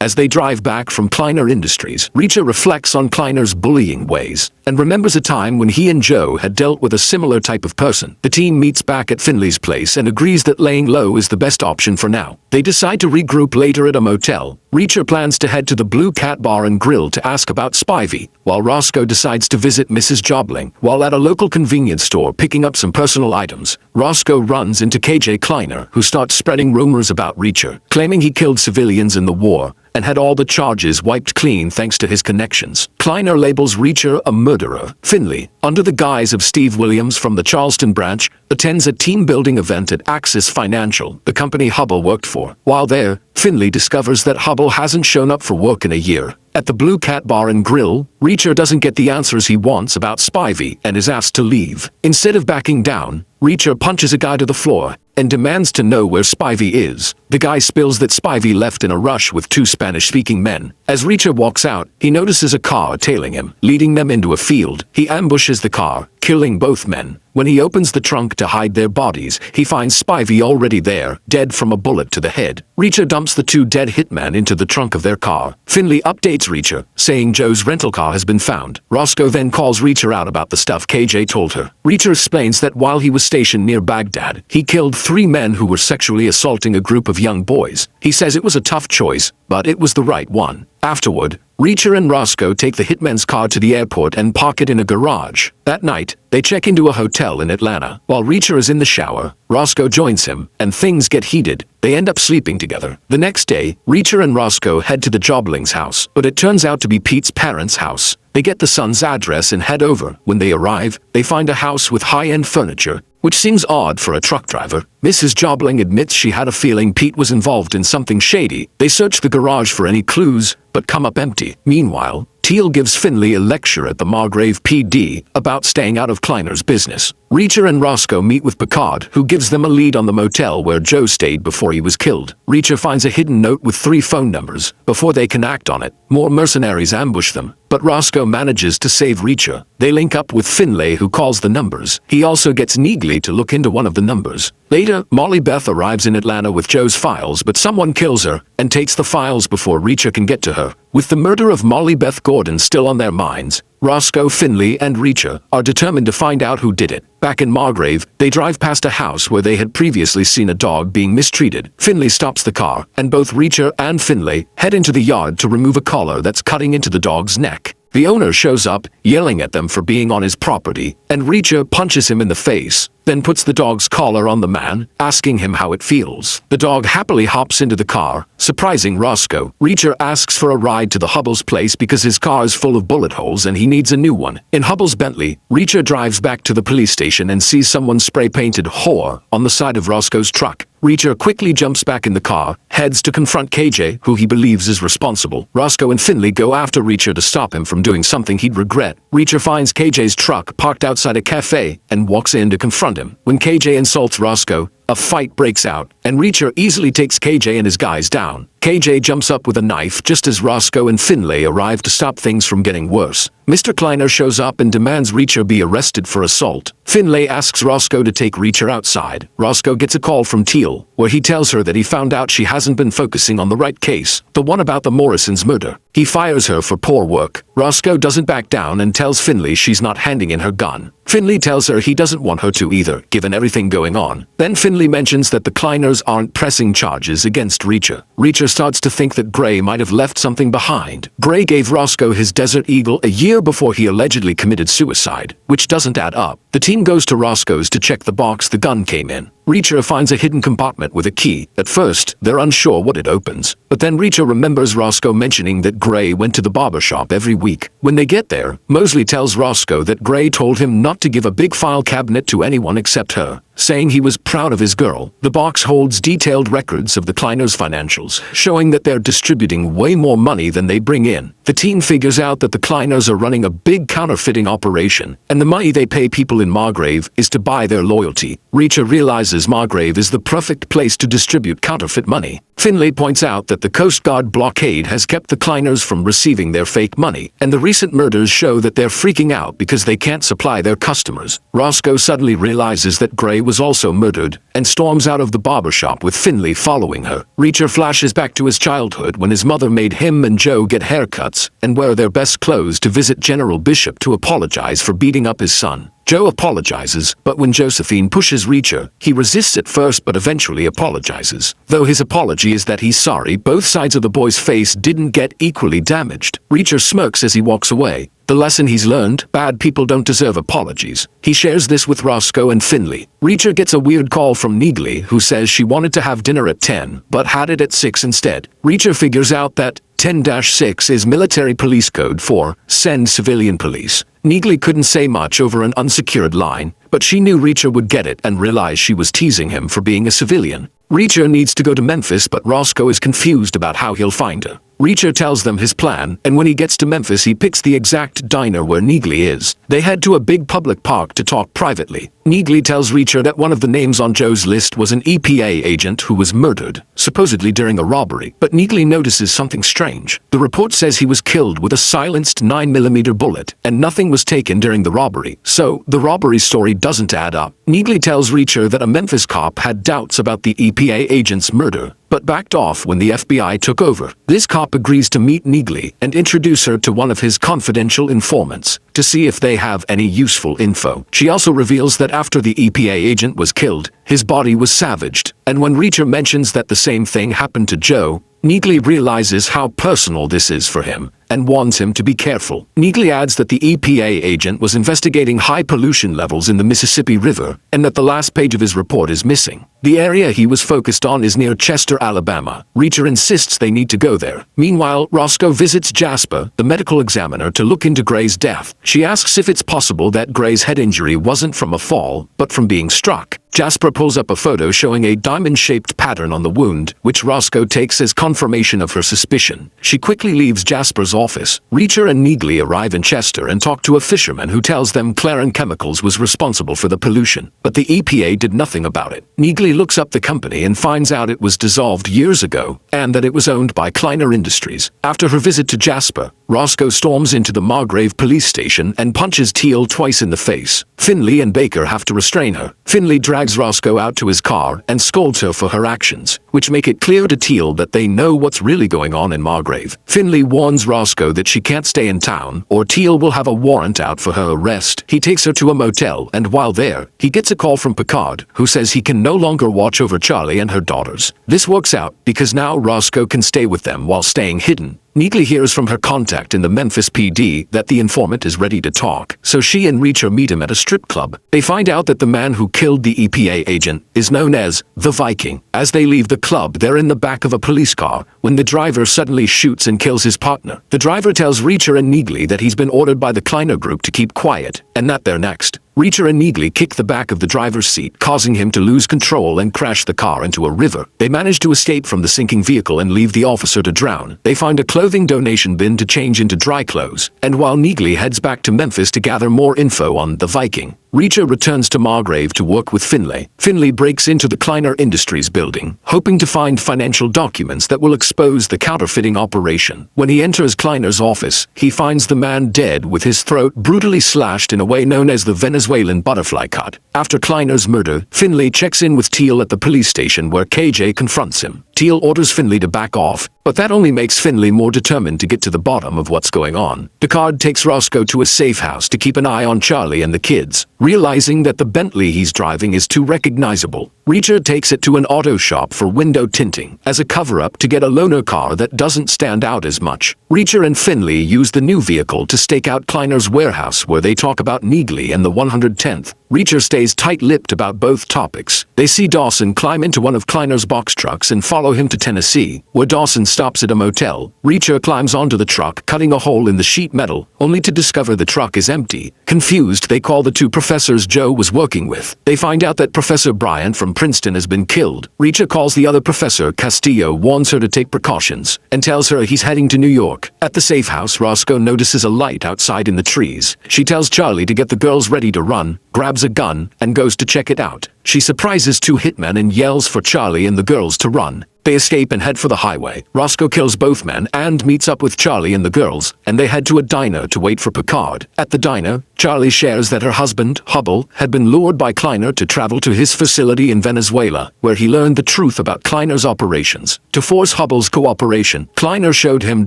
As they drive back from Kleiner Industries, Richter reflects on Kleiner's bullying ways and remembers a time when he and Joe had dealt with a similar type of person. The team meets back at Finley's place and agrees that laying low is the best option for now. They decide to regroup later at a motel. Richter plans to head to the Blue Cat Bar and Grill to ask about Spivey, while Roscoe decides to visit Mrs. Jobling. While at a local convenience store picking up some personal items, Roscoe runs into KJ Kleiner, who starts spreading rumors about Richter, claiming he killed civilians in the war and had all the charges wiped clean thanks to his connections. Kleiner labels Richter a murderer. Finley, under the guise of Steve Williams from the Charleston branch, attends a team-building event at Axis Financial, the company Hubble worked for. While there, Finley discovers that Hubble hasn't shown up for work in a year. At the Blue Cat Bar and Grill, Richter doesn't get the answers he wants about Spivey and is asked to leave. Instead of backing down, Richter punches a guy to the floor and demands to know where Spivey is. The guy spills that Spivey left in a rush with two Spanish-speaking men. As Richter walks out, he notices a car tailing him, leading them into a field. He ambushes the car, killing both men. When he opens the trunk to hide their bodies, he finds Spivey already there, dead from a bullet to the head. Richter dumps the two dead hitmen into the trunk of their car. Finley updates Richter, saying Joe's rental car has been found. Roscoe then calls Richter out about the stuff KJ told her. Richter explains that while he was stationed near Baghdad, he killed 3 men who were sexually assaulting a group of young boys. He says it was a tough choice, but it was the right one. Afterward, Richter and Roscoe take the hitman's car to the airport and park it in a garage. That night, they check into a hotel in Atlanta. While Richter is in the shower, Roscoe joins him, and things get heated. They end up sleeping together. The next day, Richter and Roscoe head to the Jobling's house, but it turns out to be Pete's parents' house. They get the son's address and head over. When they arrive, they find a house with high-end furniture, which seems odd for a truck driver. Mrs. Jobling admits she had a feeling Pete was involved in something shady. They search the garage for any clues, but come up empty. Meanwhile, Teal gives Finley a lecture at the Margrave PD about staying out of Kleiner's business. Richter and Roscoe meet with Picard, who gives them a lead on the motel where Joe stayed before he was killed. Richter finds a hidden note with 3 phone numbers. Before they can act on it, more mercenaries ambush them, but Roscoe manages to save Richter. They link up with Finlay, who calls the numbers. He also gets Neagley to look into one of the numbers. Later, Molly Beth arrives in Atlanta with Joe's files, but someone kills her and takes the files before Richter can get to her. With the murder of Molly Beth Gordon still on their minds, Roscoe, Finley, and Richter are determined to find out who did it. Back in Margrave, they drive past a house where they had previously seen a dog being mistreated. Finley stops the car, and both Richter and Finley head into the yard to remove a collar that's cutting into the dog's neck. The owner shows up, yelling at them for being on his property, and Richter punches him in the face, then puts the dog's collar on the man, asking him how it feels. The dog happily hops into the car, surprising Roscoe. Richter asks for a ride to the Hubble's place because his car is full of bullet holes and he needs a new one. In Hubble's Bentley, Richter drives back to the police station and sees someone spray-painted "whore" on the side of Roscoe's truck. Richter quickly jumps back in the car, heads to confront KJ, who he believes is responsible. Roscoe and Finley go after Richter to stop him from doing something he'd regret. Richter finds KJ's truck parked outside a cafe and walks in to confront him. When KJ insults Roscoe, a fight breaks out, and Richter easily takes KJ and his guys down. KJ jumps up with a knife just as Roscoe and Finlay arrive to stop things from getting worse. Mr. Kleiner shows up and demands Richter be arrested for assault. Finlay asks Roscoe to take Richter outside. Roscoe gets a call from Teal, where he tells her that he found out she hasn't been focusing on the right case, the one about the Morrisons' murder. He fires her for poor work. Roscoe doesn't back down and tells Finlay she's not handing in her gun. Finlay tells her he doesn't want her to either, given everything going on. Then Finlay mentions that the Kleiners aren't pressing charges against Richter. Richter starts to think that Gray might have left something behind. Gray gave Roscoe his Desert Eagle a year before he allegedly committed suicide, which doesn't add up. The team goes to Roscoe's to check the box the gun came in. Richter finds a hidden compartment with a key. At first, they're unsure what it opens, but then Richter remembers Roscoe mentioning that Gray went to the barber shop every week. When they get there, Mosley tells Roscoe that Gray told him not to give a big file cabinet to anyone except her, saying he was proud of his girl. The box holds detailed records of the Kleiners' financials, showing that they're distributing way more money than they bring in. The team figures out that the Kleiners are running a big counterfeiting operation, and the money they pay people in Margrave is to buy their loyalty. Richter realizes realizes Margrave is the perfect place to distribute counterfeit money. Finley points out that the Coast Guard blockade has kept the Kleiners from receiving their fake money, and the recent murders show that they're freaking out because they can't supply their customers. Roscoe suddenly realizes that Gray was also murdered, and storms out of the barbershop with Finley following her. Reacher flashes back to his childhood when his mother made him and Joe get haircuts and wear their best clothes to visit General Bishop to apologize for beating up his son. Joe apologizes, but when Josephine pushes Reacher, he resists at first but eventually apologizes. Though his apology is that he's sorry, both sides of the boy's face didn't get equally damaged. Reacher smirks as he walks away. The lesson he's learned: bad people don't deserve apologies. He shares this with Roscoe and Finley. Reacher gets a weird call from Neagley, who says she wanted to have dinner at 10, but had it at 6 instead. Reacher figures out that 10-6 is military police code for send civilian police. Neagley couldn't say much over an unsecured line, but she knew Reacher would get it and realized she was teasing him for being a civilian. Reacher needs to go to Memphis, but Roscoe is confused about how he'll find her. Reacher tells them his plan, and when he gets to Memphis he picks the exact diner where Neagley is. They head to a big public park to talk privately. Neagley tells Reacher that one of the names on Joe's list was an EPA agent who was murdered, supposedly during a robbery, but Neagley notices something strange. The report says he was killed with a silenced 9mm bullet, and nothing was taken during the robbery, so the robbery story doesn't add up. Neagley tells Reacher that a Memphis cop had doubts about the EPA agent's murder, but backed off when the FBI took over. This cop agrees to meet Neagley and introduce her to one of his confidential informants to see if they have any useful info. She also reveals that after the EPA agent was killed, his body was savaged, and when Reacher mentions that the same thing happened to Joe, Neagley realizes how personal this is for him and warns him to be careful. Neagley adds that the EPA agent was investigating high pollution levels in the Mississippi River and that the last page of his report is missing. The area he was focused on is near Chester, Alabama. Reacher insists they need to go there. Meanwhile, Roscoe visits Jasper, the medical examiner, to look into Gray's death. She asks if it's possible that Gray's head injury wasn't from a fall, but from being struck. Jasper pulls up a photo showing a diamond-shaped pattern on the wound, which Roscoe takes as confirmation of her suspicion. She quickly leaves Jasper's office. Reacher and Neagley arrive in Chester and talk to a fisherman who tells them Clarin Chemicals was responsible for the pollution, but the EPA did nothing about it. Neagley looks up the company and finds out it was dissolved years ago, and that it was owned by Kleiner Industries. After her visit to Jasper, Roscoe storms into the Margrave police station and punches Teal twice in the face. Finley and Baker have to restrain her. Finley drags Roscoe out to his car and scolds her for her actions, which make it clear to Teal that they know what's really going on in Margrave. Finley warns Roscoe that she can't stay in town, or Teal will have a warrant out for her arrest. He takes her to a motel, and while there, he gets a call from Picard, who says he can no longer watch over Charlie and her daughters. This works out, because now Roscoe can stay with them while staying hidden. Neagley hears from her contact in the Memphis PD that the informant is ready to talk, so she and Reacher meet him at a strip club. They find out that the man who killed the EPA agent is known as the Viking. As they leave the club, they're in the back of a police car when the driver suddenly shoots and kills his partner. The driver tells Reacher and Neagley that he's been ordered by the Kleiner group to keep quiet, and that they're next. Reacher and Neagley kick the back of the driver's seat, causing him to lose control and crash the car into a river. They manage to escape from the sinking vehicle and leave the officer to drown. They find a clothing donation bin to change into dry clothes, and while Neagley heads back to Memphis to gather more info on the Viking, Reacher returns to Margrave to work with Finley. Finley breaks into the Kleiner Industries building, hoping to find financial documents that will expose the counterfeiting operation. When he enters Kleiner's office, he finds the man dead with his throat brutally slashed in a way known as the Venezuelan butterfly cut. After Kleiner's murder, Finley checks in with Teal at the police station where KJ confronts him. Teal orders Finley to back off, but that only makes Finley more determined to get to the bottom of what's going on. Picard takes Roscoe to a safe house to keep an eye on Charlie and the kids, realizing that the Bentley he's driving is too recognizable. Reacher takes it to an auto shop for window tinting as a cover-up to get a loaner car that doesn't stand out as much. Reacher and Finley use the new vehicle to stake out Kleiner's warehouse where they talk about Neagley and the 110th. Reacher stays tight-lipped about both topics. They see Dawson climb into one of Kleiner's box trucks and follow him to Tennessee, where Dawson stops at a motel. Reacher climbs onto the truck, cutting a hole in the sheet metal, only to discover the truck is empty. Confused, they call the two professors Joe was working with. They find out that Professor Bryant from Princeton has been killed. Reacher calls the other professor, Castillo, warns her to take precautions, and tells her he's heading to New York. York. At the safe house, Roscoe notices a light outside in the trees. She tells Charlie to get the girls ready to run, grabs a gun, and goes to check it out. She surprises two hitmen and yells for Charlie and the girls to run. They escape and head for the highway. Roscoe kills both men and meets up with Charlie and the girls, and they head to a diner to wait for Picard. At the diner, Charlie shares that her husband, Hubble, had been lured by Kleiner to travel to his facility in Venezuela, where he learned the truth about Kleiner's operations. To force Hubble's cooperation, Kleiner showed him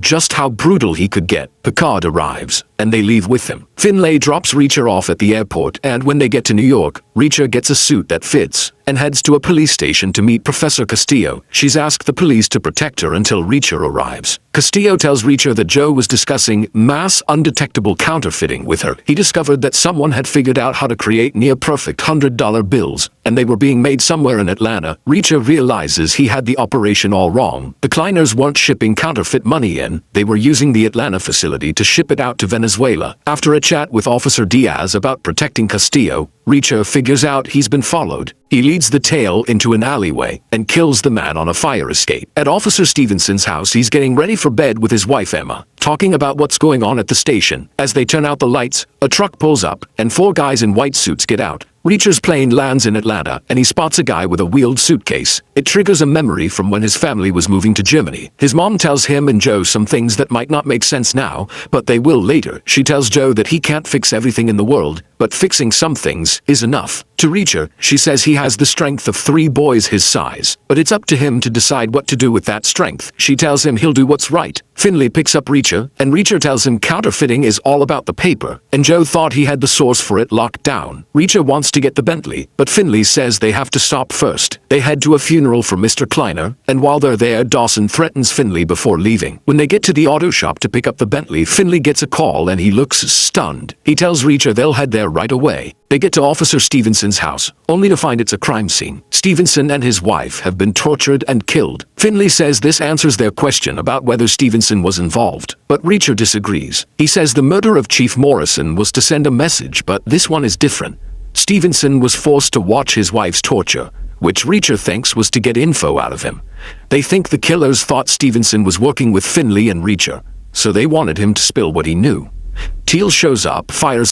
just how brutal he could get. Picard arrives, and they leave with him. Finlay drops Reacher off at the airport, and when they get to New York, Reacher gets a suit that fits and heads to a police station to meet Professor Castillo. She's asked the police to protect her until Reacher arrives. Castillo tells Reacher that Joe was discussing mass undetectable counterfeiting with her. He discovered that someone had figured out how to create near-perfect $100 bills, and they were being made somewhere in Atlanta. Reacher realizes he had the operation all wrong. The Kleiners weren't shipping counterfeit money in, they were using the Atlanta facility to ship it out to Venezuela. After a chat with Officer Diaz about protecting Castillo, Reacher figures out he's been followed. He leads the tail into an alleyway and kills the man on a fire escape. At Officer Stevenson's house, he's getting ready for bed with his wife Emma, talking about what's going on at the station. As they turn out the lights, a truck pulls up, and four guys in white suits get out. Reacher's plane lands in Atlanta, and he spots a guy with a wheeled suitcase. It triggers a memory from when his family was moving to Germany. His mom tells him and Joe some things that might not make sense now, but they will later. She tells Joe that he can't fix everything in the world, but fixing some things is enough. To Reacher, she says he has the strength of 3 boys his size, but it's up to him to decide what to do with that strength. She tells him he'll do what's right. Finley picks up Reacher, and Reacher tells him counterfeiting is all about the paper, and Joe thought he had the source for it locked down. Reacher wants to get the Bentley, but Finley says they have to stop first. They head to a funeral for Mr. Kleiner, and while they're there, Dawson threatens Finley before leaving. When they get to the auto shop to pick up the Bentley, Finley gets a call and he looks stunned. He tells Reacher they'll head there right away. They get to Officer Stevenson's house, only to find it's a crime scene. Stevenson and his wife have been tortured and killed. Finley says this answers their question about whether Stevenson was involved, but Reacher disagrees. He says the murder of Chief Morrison was to send a message, but this one is different. Stevenson was forced to watch his wife's torture, which Reacher thinks was to get info out of him. They think the killers thought Stevenson was working with Finley and Reacher, so they wanted him to spill what he knew. Teal shows up, fires